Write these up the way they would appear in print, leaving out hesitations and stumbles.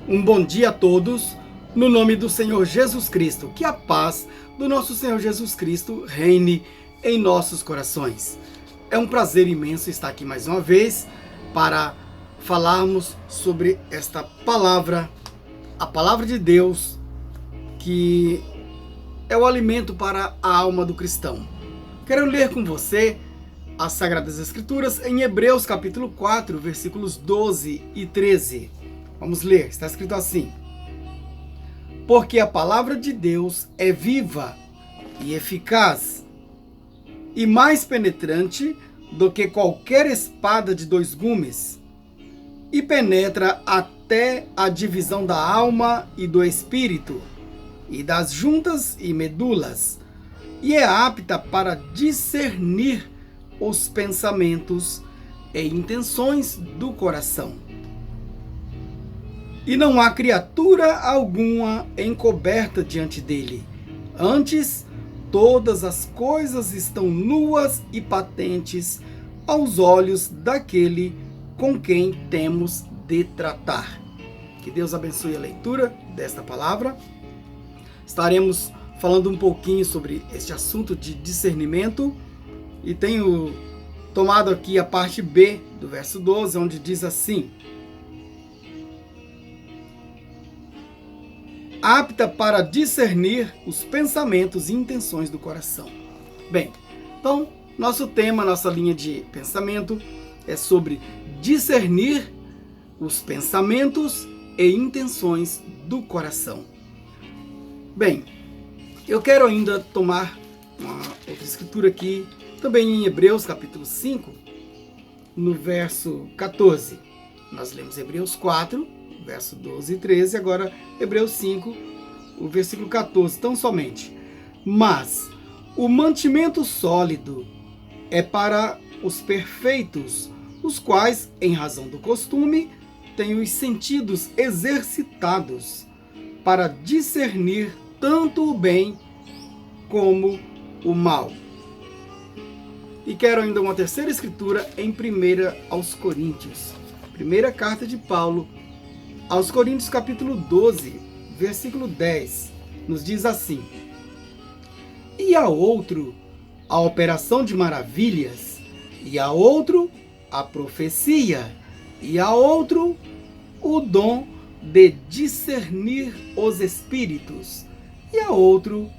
Um bom dia a todos, no nome do Senhor Jesus Cristo. Que a paz do nosso Senhor Jesus Cristo reine em nossos corações. É um prazer imenso estar aqui mais uma vez para falarmos sobre esta palavra, a palavra de Deus, que é o alimento para a alma do cristão. Quero ler com você as Sagradas Escrituras em Hebreus capítulo 4, versículos 12 e 13. Vamos ler, está escrito assim: porque a palavra de Deus é viva e eficaz, e mais penetrante do que qualquer espada de dois gumes, e penetra até a divisão da alma e do espírito, e das juntas e medulas, e é apta para discernir os pensamentos e intenções do coração. E não há criatura alguma encoberta diante dele. Antes, todas as coisas estão nuas e patentes aos olhos daquele com quem temos de tratar. Que Deus abençoe a leitura desta palavra. Estaremos falando um pouquinho sobre este assunto de discernimento. E tenho tomado aqui a parte B do verso 12, onde diz assim: apta para discernir os pensamentos e intenções do coração. Bem, então, nosso tema, nossa linha de pensamento é sobre discernir os pensamentos e intenções do coração. Bem, eu quero ainda tomar uma outra escritura aqui, também em Hebreus capítulo 5, no verso 14. Nós lemos Hebreus 4, verso 12 e 13, agora Hebreus 5, o versículo 14, tão somente. Mas o mantimento sólido é para os perfeitos, os quais, em razão do costume, têm os sentidos exercitados para discernir tanto o bem como o mal. E quero ainda uma terceira escritura em 1 aos Coríntios. Primeira carta de Paulo aos Coríntios, capítulo 12, versículo 10, nos diz assim: e a outro a operação de maravilhas, e a outro a profecia, e a outro o dom de discernir os espíritos, e a outro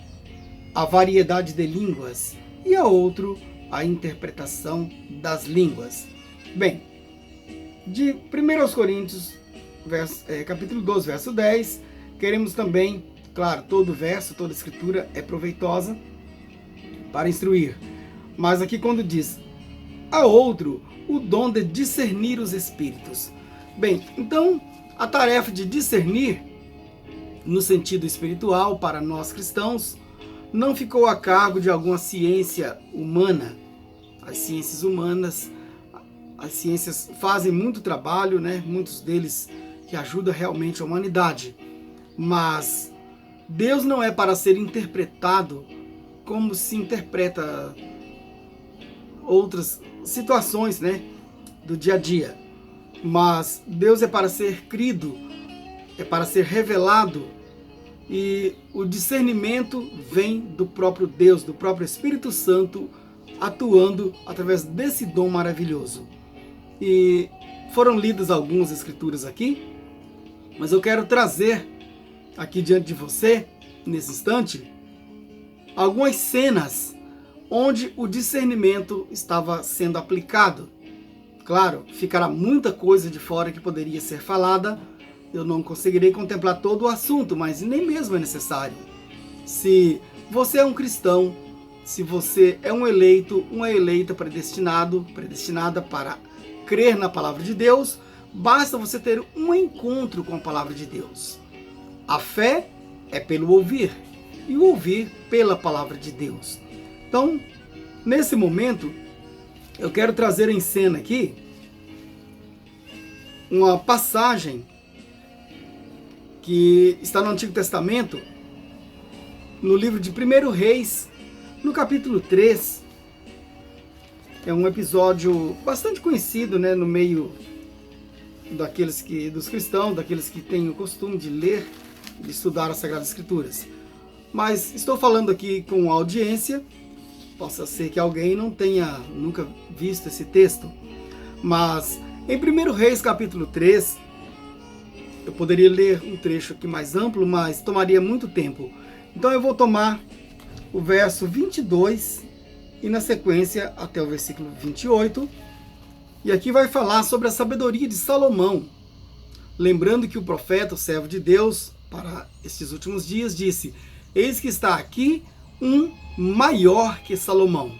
a variedade de línguas, e a outro a interpretação das línguas. Bem, de 1 aos Coríntios, capítulo 12, verso 10, queremos também, claro, todo verso, toda escritura é proveitosa para instruir. Mas aqui quando diz, a outro o dom de discernir os espíritos. Bem, então, a tarefa de discernir, no sentido espiritual, para nós cristãos, não ficou a cargo de alguma ciência humana. As ciências humanas, as ciências fazem muito trabalho, né? Muitos deles que ajudam realmente a humanidade. Mas Deus não é para ser interpretado como se interpreta outras situações, né, do dia a dia. Mas Deus é para ser crido, é para ser revelado, e o discernimento vem do próprio Deus, do próprio Espírito Santo, atuando através desse dom maravilhoso. E foram lidas algumas escrituras aqui, mas eu quero trazer aqui diante de você, nesse instante, algumas cenas onde o discernimento estava sendo aplicado. Claro, ficará muita coisa de fora que poderia ser falada, eu não conseguirei contemplar todo o assunto, mas nem mesmo é necessário. Se você é um cristão, se você é um eleito, uma eleita predestinada para crer na palavra de Deus, basta você ter um encontro com a palavra de Deus. A fé é pelo ouvir, e o ouvir pela palavra de Deus. Então, nesse momento, eu quero trazer em cena aqui uma passagem que está no Antigo Testamento, no livro de 1 Reis, no capítulo 3. É um episódio bastante conhecido, né, no meio dos cristãos, daqueles que têm o costume de ler, de estudar as Sagradas Escrituras. Mas estou falando aqui com audiência, possa ser que alguém não tenha nunca visto esse texto, mas em 1 Reis capítulo 3, eu poderia ler um trecho aqui mais amplo, mas tomaria muito tempo. Então eu vou tomar o verso 22 e na sequência até o versículo 28. E aqui vai falar sobre a sabedoria de Salomão. Lembrando que o profeta, o servo de Deus, para estes últimos dias, disse: eis que está aqui um maior que Salomão.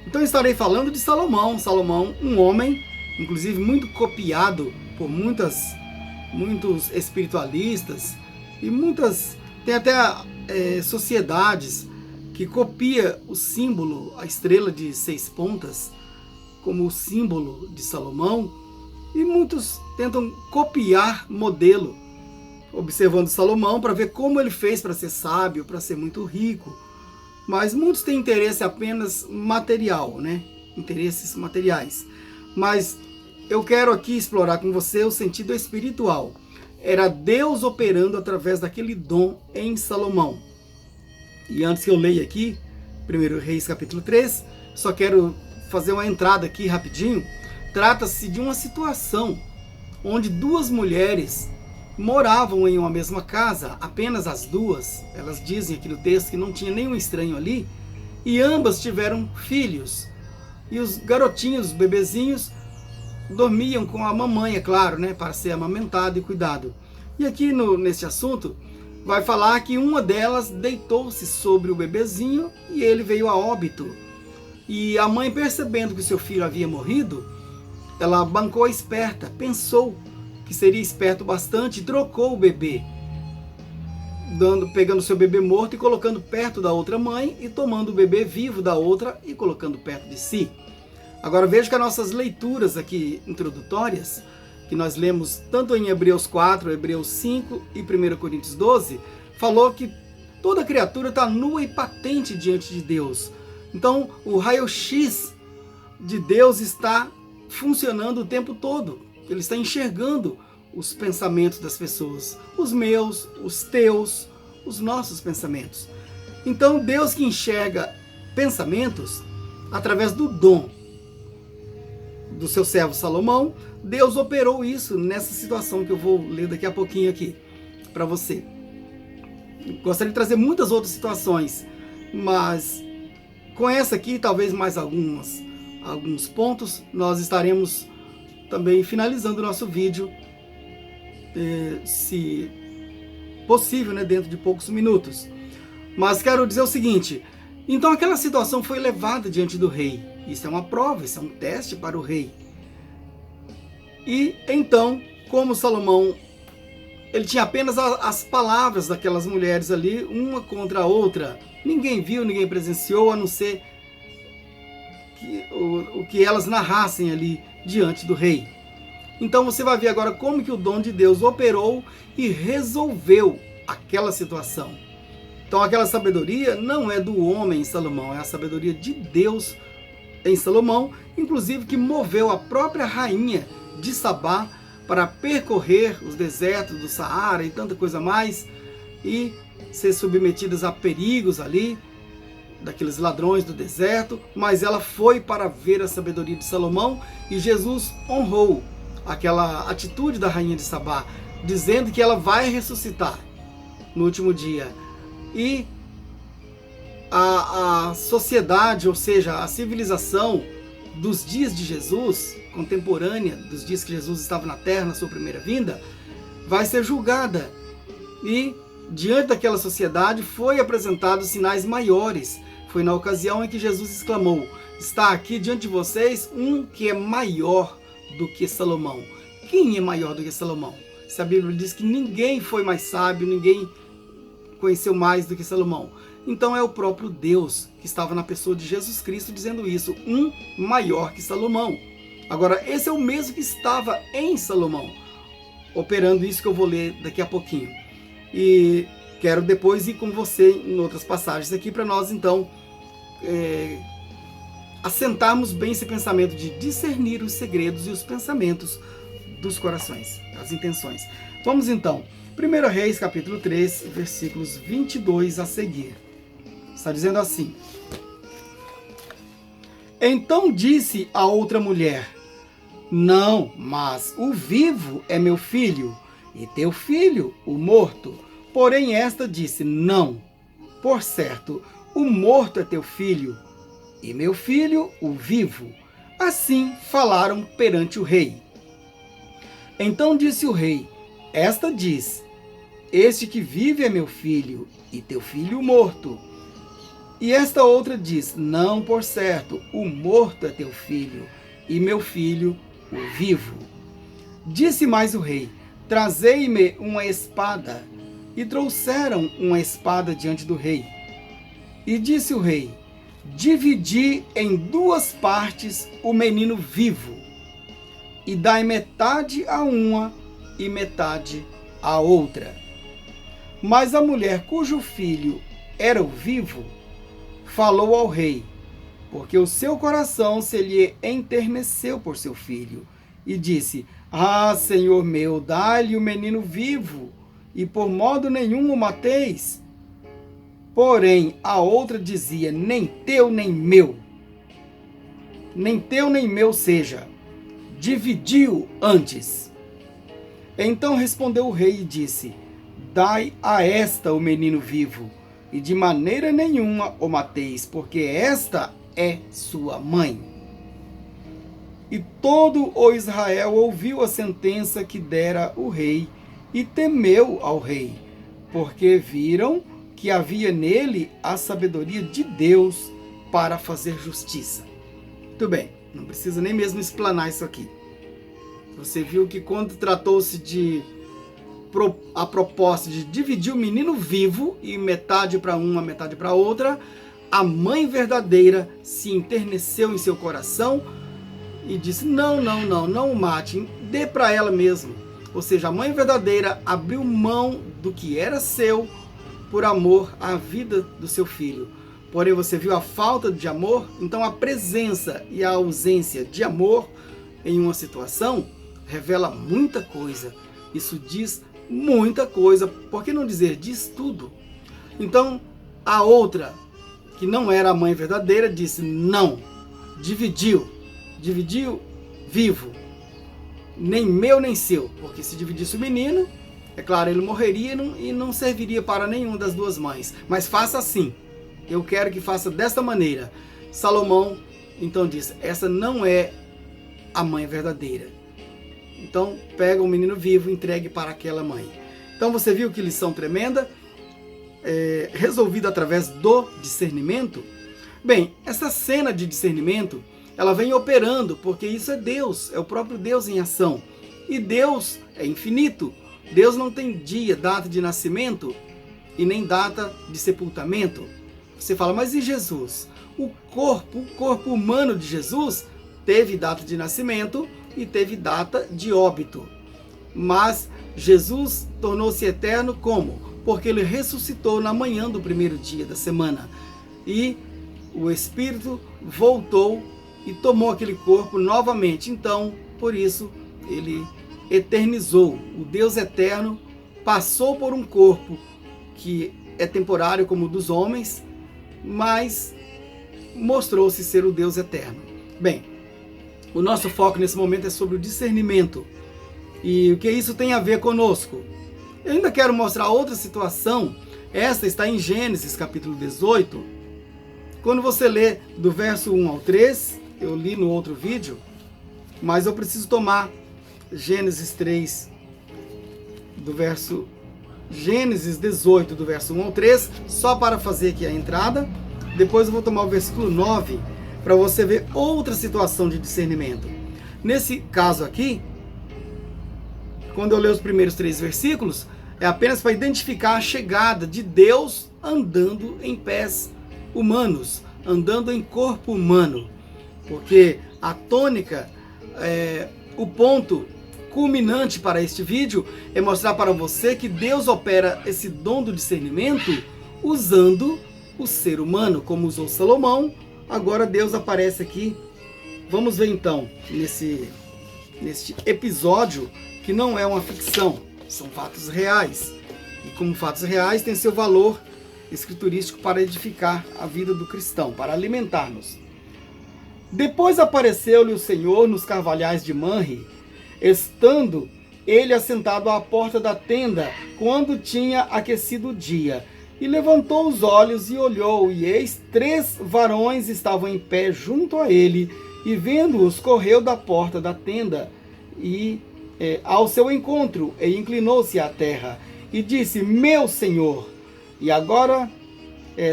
Então estarei falando de Salomão. Salomão, um homem, inclusive muito copiado por muitos espiritualistas e tem até sociedades que copia o símbolo, a estrela de 6 pontas, como o símbolo de Salomão, e muitos tentam copiar modelo, observando Salomão para ver como ele fez para ser sábio, para ser muito rico. Mas muitos têm interesse apenas material, né? Interesses materiais. Mas eu quero aqui explorar com você o sentido espiritual. Era Deus operando através daquele dom em Salomão. E antes que eu leia aqui, 1 Reis capítulo 3, só quero fazer uma entrada aqui rapidinho. Trata-se de uma situação onde 2 mulheres moravam em uma mesma casa, apenas as 2. Elas dizem aqui no texto que não tinha nenhum estranho ali, e ambas tiveram filhos. E os garotinhos, os bebezinhos, dormiam com a mamãe, é claro, né, para ser amamentado e cuidado. E aqui nesse assunto, vai falar que uma delas deitou-se sobre o bebezinho e ele veio a óbito. E a mãe, percebendo que o seu filho havia morrido, ela bancou a esperta, pensou que seria esperto bastante e trocou o bebê, pegando seu bebê morto e colocando perto da outra mãe e tomando o bebê vivo da outra e colocando perto de si. Agora veja que as nossas leituras aqui introdutórias, que nós lemos tanto em Hebreus 4, Hebreus 5 e 1 Coríntios 12, falou que toda criatura está nua e patente diante de Deus. Então o raio-x de Deus está funcionando o tempo todo. Ele está enxergando os pensamentos das pessoas, os meus, os teus, os nossos pensamentos. Então Deus, que enxerga pensamentos através do dom do seu servo Salomão, Deus operou isso nessa situação que eu vou ler daqui a pouquinho aqui para você. Gostaria de trazer muitas outras situações, mas com essa aqui, talvez mais alguns pontos, nós estaremos também finalizando o nosso vídeo, se possível, né, dentro de poucos minutos. Mas quero dizer o seguinte: então aquela situação foi levada diante do rei. Isso é uma prova, isso é um teste para o rei. E então, como Salomão, ele tinha apenas as palavras daquelas mulheres ali, uma contra a outra. Ninguém viu, ninguém presenciou, a não ser o que elas narrassem ali diante do rei. Então você vai ver agora como que o dom de Deus operou e resolveu aquela situação. Então aquela sabedoria não é do homem em Salomão, é a sabedoria de Deus em Salomão, inclusive que moveu a própria rainha de Sabá para percorrer os desertos do Saara e tanta coisa mais, e ser submetidas a perigos ali, daqueles ladrões do deserto, mas ela foi para ver a sabedoria de Salomão, e Jesus honrou aquela atitude da rainha de Sabá, dizendo que ela vai ressuscitar no último dia. E a sociedade, ou seja, a civilização dos dias de Jesus, contemporânea dos dias que Jesus estava na terra, na sua primeira vinda, vai ser julgada. E diante daquela sociedade foi apresentados sinais maiores. Foi na ocasião em que Jesus exclamou: está aqui diante de vocês um que é maior do que Salomão. Quem é maior do que Salomão? Se a Bíblia diz que ninguém foi mais sábio, ninguém conheceu mais do que Salomão. Então é o próprio Deus que estava na pessoa de Jesus Cristo dizendo isso, um maior que Salomão. Agora, esse é o mesmo que estava em Salomão, operando isso que eu vou ler daqui a pouquinho. E quero depois ir com você em outras passagens aqui para nós então assentarmos bem esse pensamento de discernir os segredos e os pensamentos dos corações, as intenções. Vamos então, 1 Reis capítulo 3, versículos 22 a seguir. Está dizendo assim: Então disse a outra mulher: Não, mas o vivo é meu filho, e teu filho, o morto. Porém esta disse: Não, por certo, o morto é teu filho, e meu filho, o vivo. Assim falaram perante o rei. Então disse o rei: Esta diz: Este que vive é meu filho, e teu filho morto. E esta outra diz: Não, por certo, o morto é teu filho, e meu filho, o vivo. Disse mais o rei: Trazei-me uma espada. E trouxeram uma espada diante do rei. E disse o rei: Dividi em duas partes o menino vivo, e dai metade a uma e metade a outra. Mas a mulher cujo filho era o vivo falou ao rei, porque o seu coração se lhe enterneceu por seu filho, e disse: Ah, senhor meu, dai-lhe o menino vivo, e por modo nenhum o mateis. Porém a outra dizia: Nem teu nem meu, nem teu nem meu seja, dividiu antes. Então respondeu o rei e disse: Dai a esta o menino vivo, e de maneira nenhuma o mateis, porque esta é sua mãe. E todo o Israel ouviu a sentença que dera o rei, e temeu ao rei, porque viram que havia nele a sabedoria de Deus para fazer justiça. Muito bem, não precisa nem mesmo explanar isso aqui. Você viu que quando tratou-se de a proposta de dividir o menino vivo, e metade para uma, metade para outra, a mãe verdadeira se enterneceu em seu coração e disse: Não o mate, dê para ela mesmo. Ou seja, a mãe verdadeira abriu mão do que era seu por amor à vida do seu filho. Porém, você viu a falta de amor? Então a presença e a ausência de amor em uma situação revela muita coisa. Isso diz muita coisa, por que não dizer diz tudo? Então a outra, que não era a mãe verdadeira, disse: Não, dividiu vivo, nem meu nem seu, porque se dividisse o menino, é claro, ele morreria e não serviria para nenhuma das duas mães. Mas faça assim, eu quero que faça desta maneira. Salomão então disse: Essa não é a mãe verdadeira. Então pega o menino vivo e entregue para aquela mãe. Então você viu que lição tremenda, resolvida através do discernimento. Bem, essa cena de discernimento, ela vem operando, porque isso é Deus, é o próprio Deus em ação. E Deus é infinito. Deus não tem dia, data de nascimento e nem data de sepultamento. Você fala: Mas e Jesus? O corpo humano de Jesus teve data de nascimento e teve data de óbito. Mas Jesus tornou-se eterno como? Porque ele ressuscitou na manhã do primeiro dia da semana. E o Espírito voltou e tomou aquele corpo novamente. Então, por isso, ele eternizou. O Deus eterno passou por um corpo que é temporário como o dos homens, mas mostrou-se ser o Deus eterno. Bem, o nosso foco nesse momento é sobre o discernimento. E o que isso tem a ver conosco? Eu ainda quero mostrar outra situação. Esta está em Gênesis capítulo 18. Quando você lê do verso 1 ao 3, eu li no outro vídeo, mas eu preciso tomar Gênesis 3, Gênesis 18, do verso 1 ao 3, só para fazer aqui a entrada. Depois eu vou tomar o versículo 9, para você ver outra situação de discernimento. Nesse caso aqui, quando eu ler os primeiros 3 versículos, é apenas para identificar a chegada de Deus andando em pés humanos, andando em corpo humano. Porque a tônica, o ponto culminante para este vídeo é mostrar para você que Deus opera esse dom do discernimento usando o ser humano, como usou Salomão. Agora Deus aparece aqui. Vamos ver então neste episódio que não é uma ficção, são fatos reais. E como fatos reais, tem seu valor escriturístico para edificar a vida do cristão, para alimentar-nos. Depois apareceu-lhe o Senhor nos carvalhais de Manre, estando ele assentado à porta da tenda, quando tinha aquecido o dia. E levantou os olhos e olhou, e eis 3 varões estavam em pé junto a ele, e vendo-os, correu da porta da tenda e ao seu encontro, e inclinou-se à terra, e disse: Meu Senhor, e agora,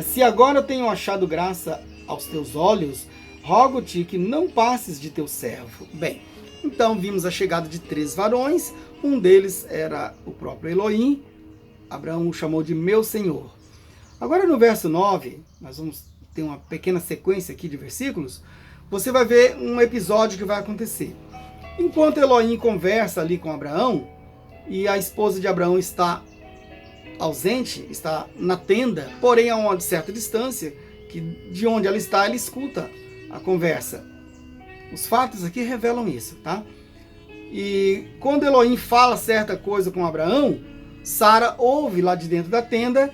se agora tenho achado graça aos teus olhos, rogo-te que não passes de teu servo. Bem, então vimos a chegada de 3 varões, um deles era o próprio Elohim. Abraão o chamou de meu Senhor. Agora no verso 9, nós vamos ter uma pequena sequência aqui de versículos, você vai ver um episódio que vai acontecer. Enquanto Elohim conversa ali com Abraão, e a esposa de Abraão está ausente, está na tenda, porém a uma certa distância, que de onde ela está, ela escuta a conversa. Os fatos aqui revelam isso, tá? E quando Elohim fala certa coisa com Abraão, Sara ouve lá de dentro da tenda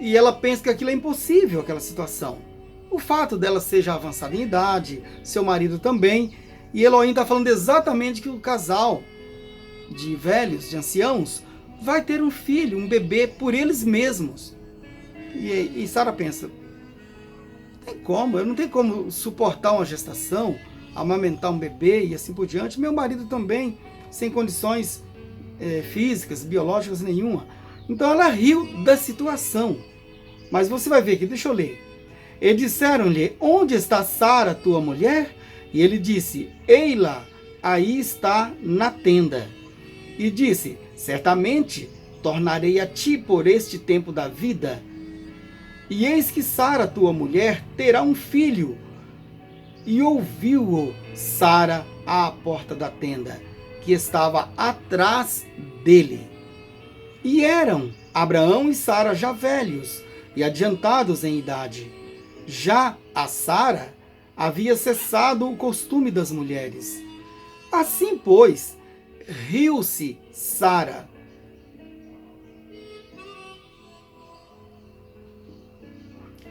e ela pensa que aquilo é impossível, aquela situação. O fato dela ser já avançada em idade, seu marido também, e Elohim está falando exatamente que o casal de velhos, de anciãos, vai ter um filho, um bebê por eles mesmos. E Sara pensa, tem como, eu não tenho como suportar uma gestação, amamentar um bebê e assim por diante. Meu marido também, sem condições físicas, biológicas nenhuma. Então ela riu da situação. Mas você vai ver aqui, deixa eu ler. E disseram-lhe, onde está Sara, tua mulher? E ele disse, ei-la, aí está na tenda. E disse, certamente tornarei a ti por este tempo da vida. E eis que Sara, tua mulher, terá um filho. E ouviu-o Sara à porta da tenda, que estava atrás dele. E eram Abraão e Sara já velhos e adiantados em idade. Já a Sara havia cessado o costume das mulheres. Assim, pois, riu-se Sara.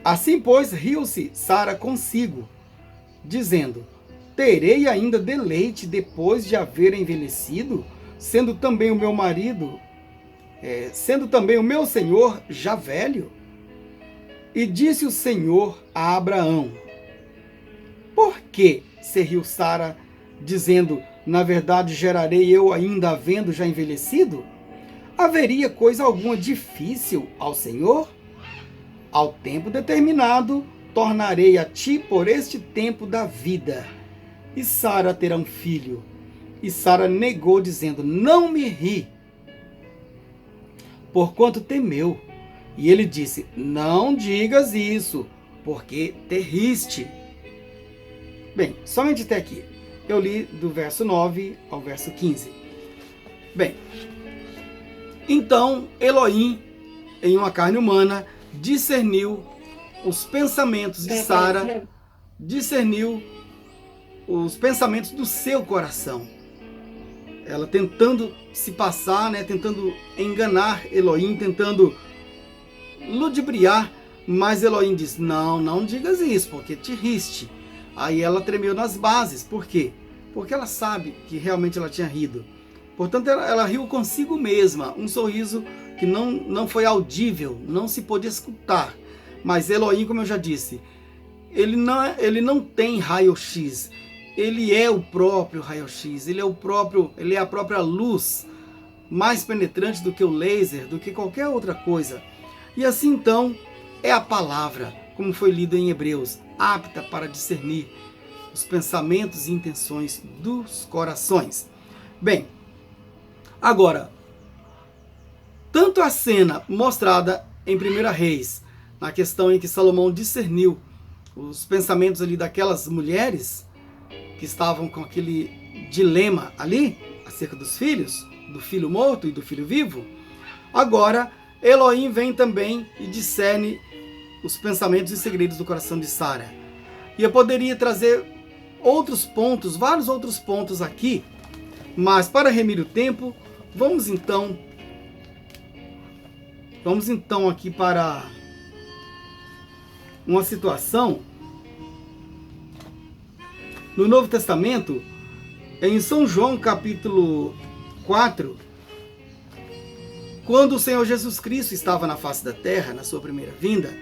Assim, pois, riu-se Sara consigo, dizendo, terei ainda deleite depois de haver envelhecido, sendo também o meu marido, sendo também o meu senhor já velho? E disse o Senhor a Abraão, por que se riu Sara, dizendo, na verdade gerarei eu ainda havendo já envelhecido? Haveria coisa alguma difícil ao Senhor? Ao tempo determinado, tornarei a ti por este tempo da vida. E Sara terá um filho. E Sara negou, dizendo, não me ri, porquanto temeu. E ele disse, não digas isso, porque te riste. Bem, somente até aqui. Eu li do verso 9 ao verso 15. Bem, então Elohim, em uma carne humana, discerniu os pensamentos de Sara, discerniu os pensamentos do seu coração. Ela tentando se passar, tentando enganar Elohim, tentando ludibriar, mas Elohim disse, não digas isso, porque te riste. Aí ela tremeu nas bases. Por quê? Porque ela sabe que realmente ela tinha rido. Portanto, ela riu consigo mesma, um sorriso que não foi audível, não se pôde escutar. Mas Elohim, como eu já disse, ele não tem raio-x, ele é o próprio raio-x, ele é a própria luz, mais penetrante do que o laser, do que qualquer outra coisa. E assim então, é a palavra, como foi lido em Hebreus, apta para discernir os pensamentos e intenções dos corações. Bem, agora, tanto a cena mostrada em 1 Reis, na questão em que Salomão discerniu os pensamentos ali daquelas mulheres que estavam com aquele dilema ali, acerca dos filhos, do filho morto e do filho vivo, agora Elohim vem também e discerne os pensamentos e segredos do coração de Sara. E eu poderia trazer outros pontos, vários outros pontos aqui, Mas para remir o tempo, vamos então aqui para uma situação no Novo Testamento, em São João capítulo 4, quando o Senhor Jesus Cristo estava na face da terra, na sua primeira vinda,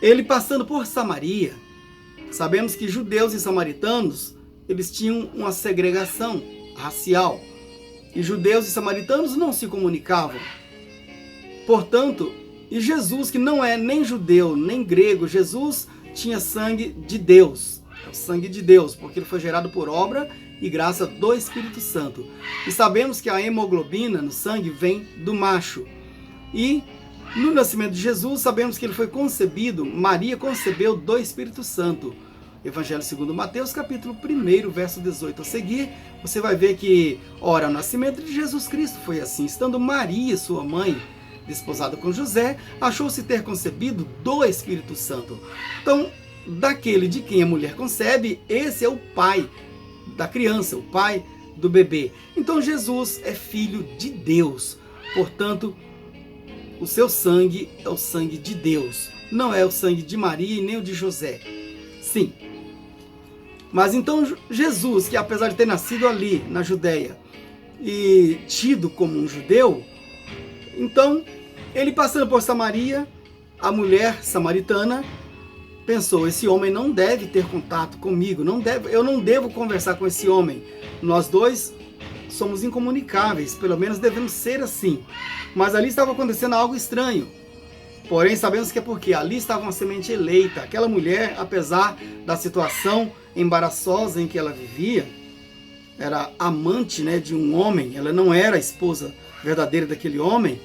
ele passando por Samaria. Sabemos que judeus e samaritanos, eles tinham uma segregação racial, e judeus e samaritanos não se comunicavam. Portanto, e Jesus, que não é nem judeu nem grego, Jesus tinha sangue de Deus, o sangue de Deus, porque ele foi gerado por obra e graça do Espírito Santo. E sabemos que a hemoglobina no sangue vem do macho. E no nascimento de Jesus, sabemos que ele foi concebido, Maria concebeu do Espírito Santo. Evangelho segundo Mateus, capítulo 1, verso 18 a seguir, você vai ver que, ora, o nascimento de Jesus Cristo foi assim: estando Maria, sua mãe, desposada com José, achou-se ter concebido do Espírito Santo. Então, daquele de quem a mulher concebe, esse é o pai da criança, o pai do bebê. Então, Jesus é filho de Deus. Portanto, o seu sangue é o sangue de Deus. Não é o sangue de Maria e nem o de José. Sim. Mas então Jesus, que apesar de ter nascido ali na Judéia e tido como um judeu, então ele passando por Samaria, a mulher samaritana pensou: esse homem não deve ter contato comigo, eu não devo conversar com esse homem. Nós dois somos incomunicáveis, pelo menos devemos ser assim. Mas ali estava acontecendo algo estranho. Porém, sabemos que é porque ali estava uma semente eleita. Aquela mulher, apesar da situação embaraçosa em que ela vivia, era amante, de um homem, ela não era a esposa verdadeira daquele homem,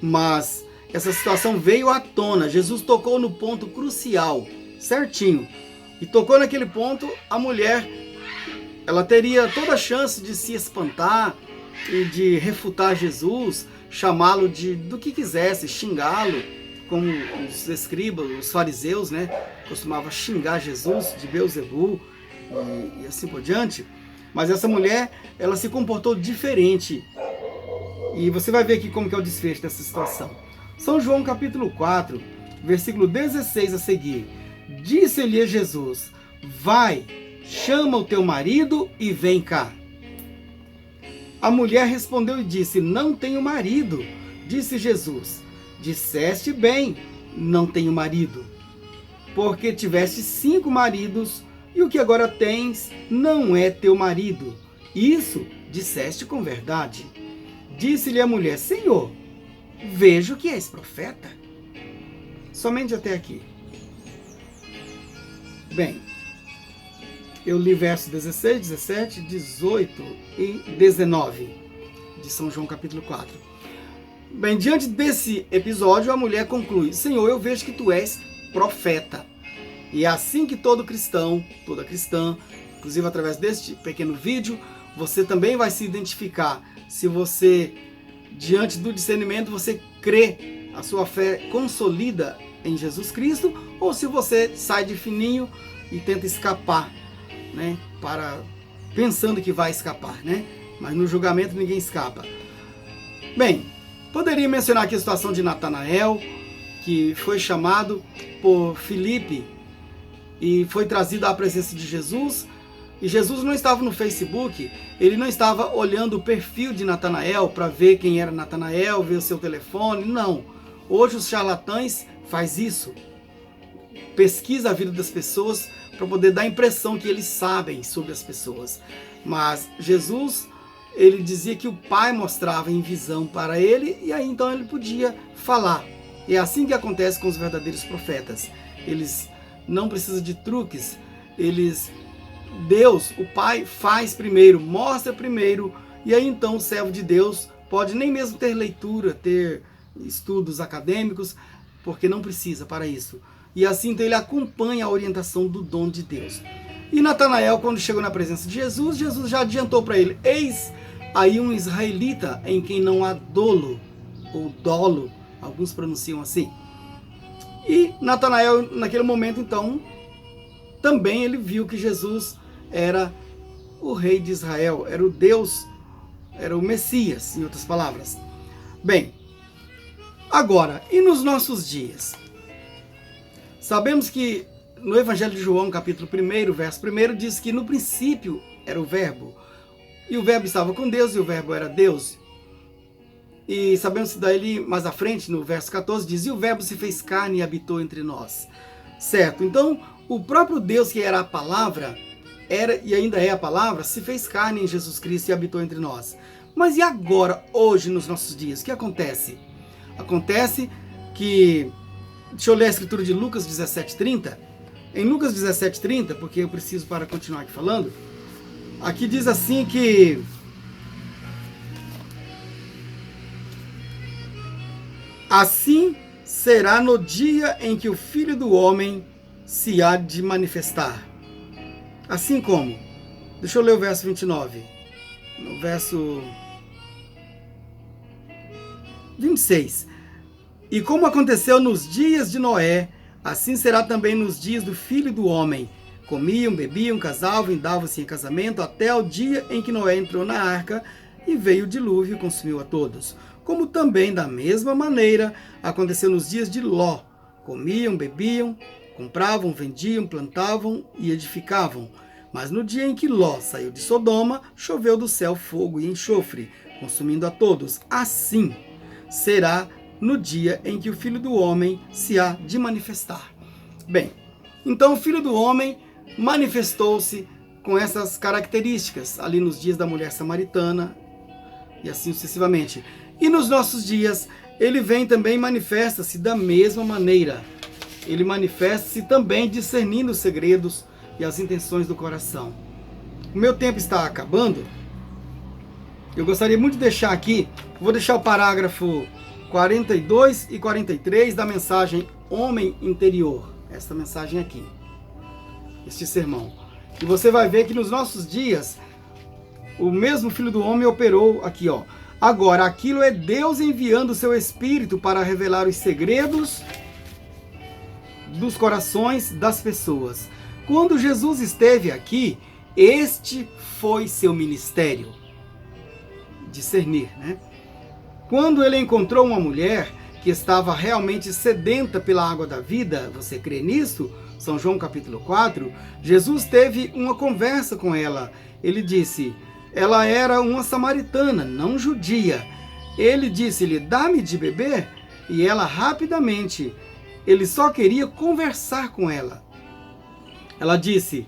mas essa situação veio à tona. Jesus tocou no ponto crucial, certinho. E tocou naquele ponto, a mulher, ela teria toda a chance de se espantar e de refutar Jesus, chamá-lo do que quisesse, xingá-lo, como os escribas, os fariseus, costumavam xingar Jesus de Beelzebul e assim por diante. Mas essa mulher, ela se comportou diferente. E você vai ver aqui como que é o desfecho dessa situação. São João capítulo 4, versículo 16 a seguir. Disse-lhe Jesus: vai, chama o teu marido e vem cá. A mulher respondeu e disse: não tenho marido. Disse Jesus: disseste bem, não tenho marido, porque tiveste 5 maridos, e o que agora tens não é teu marido. Isso disseste com verdade. Disse-lhe a mulher: Senhor, vejo que és profeta. Somente até aqui. Bem, eu li versos 16, 17, 18 e 19 de São João capítulo 4. Bem, diante desse episódio, a mulher conclui: Senhor, eu vejo que tu és profeta. E é assim que todo cristão, toda cristã, inclusive através deste pequeno vídeo, você também vai se identificar. Se você, diante do discernimento, você crê, a sua fé consolida em Jesus Cristo, ou se você sai de fininho e tenta escapar, pensando que vai escapar, Mas no julgamento ninguém escapa. Bem, poderia mencionar aqui a situação de Natanael, que foi chamado por Filipe e foi trazido à presença de Jesus. E Jesus não estava no Facebook, ele não estava olhando o perfil de Natanael para ver quem era Natanael, ver o seu telefone, não. Hoje os charlatães fazem isso. Pesquisa a vida das pessoas para poder dar a impressão que eles sabem sobre as pessoas. Mas Jesus, ele dizia que o Pai mostrava em visão para ele, e aí então ele podia falar. E é assim que acontece com os verdadeiros profetas. Eles não precisam de truques, Deus, o Pai, faz primeiro, mostra primeiro, e aí então o servo de Deus pode nem mesmo ter leitura, ter estudos acadêmicos, porque não precisa para isso. E assim então ele acompanha a orientação do dom de Deus. E Natanael, quando chegou na presença de Jesus, Jesus já adiantou para ele: eis aí um israelita em quem não há dolo, ou dolo, alguns pronunciam assim. E Natanael, naquele momento então, também ele viu que Jesus era o rei de Israel, era o Deus, era o Messias, em outras palavras. Bem, agora, e nos nossos dias? Sabemos que no Evangelho de João, capítulo 1, verso 1, diz que no princípio era o Verbo, e o Verbo estava com Deus, e o Verbo era Deus. E sabemos que daí mais à frente, no verso 14, diz: e o Verbo se fez carne e habitou entre nós. Certo? Então, o próprio Deus, que era a palavra, era e ainda é a palavra, se fez carne em Jesus Cristo e habitou entre nós. Mas e agora, hoje, nos nossos dias? O que acontece? Acontece que, deixa eu ler a escritura de Lucas 17:30. Em Lucas 17:30, porque eu preciso para continuar aqui falando, aqui diz assim que assim será no dia em que o Filho do Homem se há de manifestar. Assim como, deixa eu ler o verso 29, no verso 26. E como aconteceu nos dias de Noé, assim será também nos dias do Filho do Homem. Comiam, bebiam, casavam e davam-se em casamento até o dia em que Noé entrou na arca e veio o dilúvio e consumiu a todos. Como também, da mesma maneira, aconteceu nos dias de Ló. Comiam, bebiam, compravam, vendiam, plantavam e edificavam. Mas no dia em que Ló saiu de Sodoma, choveu do céu fogo e enxofre, consumindo a todos. Assim será no dia em que o Filho do Homem se há de manifestar. Bem, então o Filho do Homem manifestou-se com essas características ali nos dias da mulher samaritana e assim sucessivamente. E nos nossos dias, ele vem também e manifesta-se da mesma maneira. Ele manifesta-se também discernindo os segredos e as intenções do coração. O meu tempo está acabando. Eu gostaria muito de deixar aqui, vou deixar o parágrafo 42 e 43 da mensagem Homem Interior. Esta mensagem aqui, este sermão. E você vai ver que nos nossos dias, o mesmo Filho do Homem operou aqui, ó. Agora, aquilo é Deus enviando o seu Espírito para revelar os segredos dos corações das pessoas. Quando Jesus esteve aqui, este foi seu ministério. Discernir, né? Quando ele encontrou uma mulher que estava realmente sedenta pela água da vida, você crê nisso? São João capítulo 4, Jesus teve uma conversa com ela. Ele disse, ela era uma samaritana, não judia. Ele disse-lhe, dá-me de beber? E ela rapidamente, ele só queria conversar com ela. Ela disse,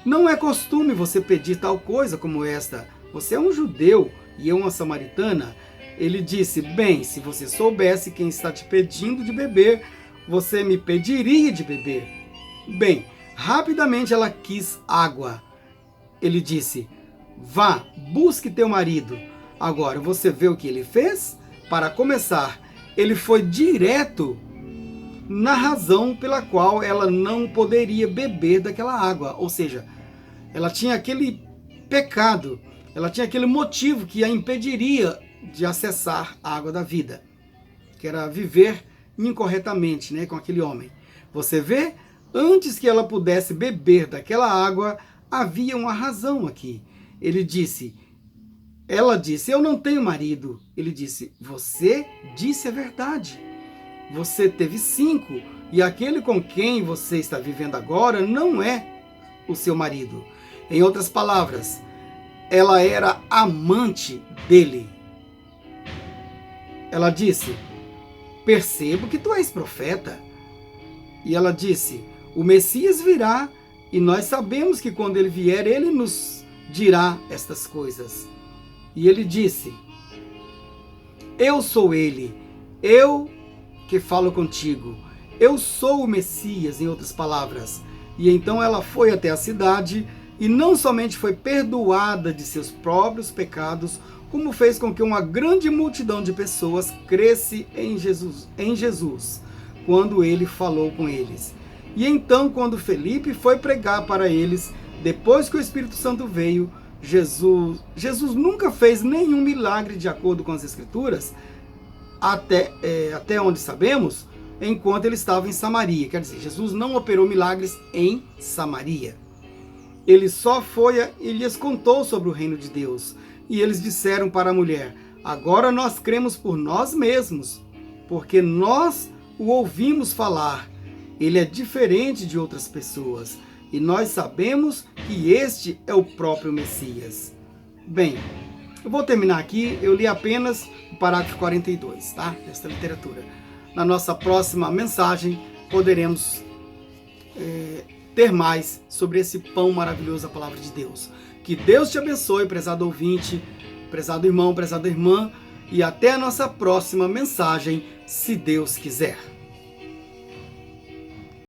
não é costume você pedir tal coisa como esta. Você é um judeu e eu uma samaritana. Ele disse, bem, se você soubesse quem está te pedindo de beber, você me pediria de beber. Bem, rapidamente ela quis água. Ele disse, vá, busque teu marido. Agora, você vê o que ele fez? Para começar, ele foi direto na razão pela qual ela não poderia beber daquela água. Ou seja, ela tinha aquele pecado, ela tinha aquele motivo que a impediria de acessar a água da vida, que era viver incorretamente, né, com aquele homem. Você vê? Antes que ela pudesse beber daquela água, havia uma razão aqui. Ela disse, eu não tenho marido. Ele disse, você disse a verdade. Você teve 5, e aquele com quem você está vivendo agora não é o seu marido. Em outras palavras, ela era amante dele. Ela disse, percebo que tu és profeta. E ela disse, o Messias virá, e nós sabemos que quando ele vier, ele nos dirá estas coisas. E ele disse, eu sou ele, eu que falo contigo, eu sou o Messias, em outras palavras. E então ela foi até a cidade, e não somente foi perdoada de seus próprios pecados, como fez com que uma grande multidão de pessoas cresce em Jesus, quando ele falou com eles. E então, quando Felipe foi pregar para eles, depois que o Espírito Santo veio, Jesus nunca fez nenhum milagre de acordo com as Escrituras, até onde sabemos, enquanto ele estava em Samaria. Quer dizer, Jesus não operou milagres em Samaria. ele lhes contou sobre o reino de Deus. E eles disseram para a mulher: agora nós cremos por nós mesmos, porque nós o ouvimos falar. Ele é diferente de outras pessoas, e nós sabemos que este é o próprio Messias. Bem, eu vou terminar aqui, eu li apenas o parágrafo 42, tá? Desta literatura. Na nossa próxima mensagem, poderemos ter mais sobre esse pão maravilhoso, a palavra de Deus. Que Deus te abençoe, prezado ouvinte, prezado irmão, prezada irmã, e até a nossa próxima mensagem, se Deus quiser.